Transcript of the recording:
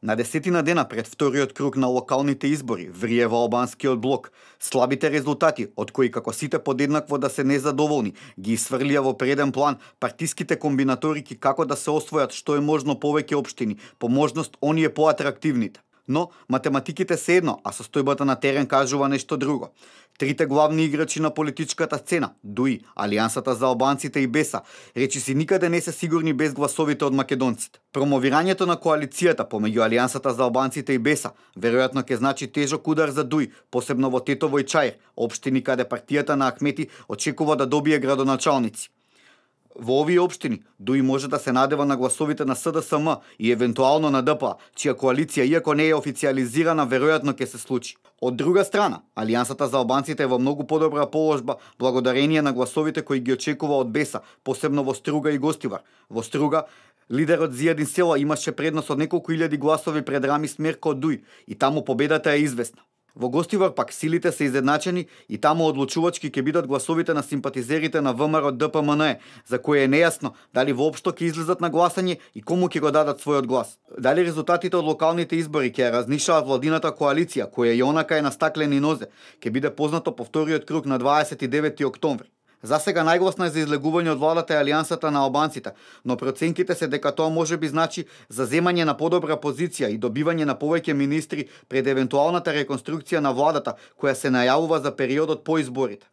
На 10 дена пред вториот круг на локалните избори вриева албанскиот блок. Слабите резултати, од кои како сите подеднакво да се незадоволни, ги исфрлија во преден план партиските комбинаторики како да се освојат што е можно повеќе општини, по можност оние поатрактивните. Но математиките се едно, а состојбата на терен кажува нешто друго. Трите главни играчи на политичката сцена, ДУИ, Алијансата за албанците и БЕСА, речиси никаде не се сигурни без гласовите од македонците. Промовирањето на коалицијата помеѓу Алијансата за албанците и БЕСА веројатно ќе значи тежок удар за ДУИ, посебно во Тетово и Чаир, општини каде партијата на Ахмети очекува да добие градоначалници. Во овие општини, ДУИ може да се надева на гласовите на СДСМ и евентуално на ДПА, чија коалиција, иако не е официализирана, веројатно ќе се случи. Од друга страна, Алијансата за албанците е во многу подобра положба благодарение на гласовите кои ги очекува од БЕСА, посебно во Струга и Гостивар. Во Струга, лидерот Зијадин Села имаше предност од неколку илјади гласови пред Рамис Мерко од ДУИ и таму победата е известна. Во Гостивар пак силите се изедначени и таму одлучувачки ќе бидат гласовите на симпатизерите на ВМРО ДПМНЕ, за кои е нејасно дали воопшто ќе излезат на гласање и кому ќе го дадат својот глас. Дали резултатите од локалните избори ќе ја разнишаат владината коалиција, која и онака е на стаклени нозе, ќе биде познато по вториот круг на 29 октомври. За сега најгласна е за излегување од владата е Алијансата на албанците, но проценките се дека тоа може би значи за земање на подобра позиција и добивање на повеќе министри пред евентуалната реконструкција на владата која се најавува за периодот по изборите.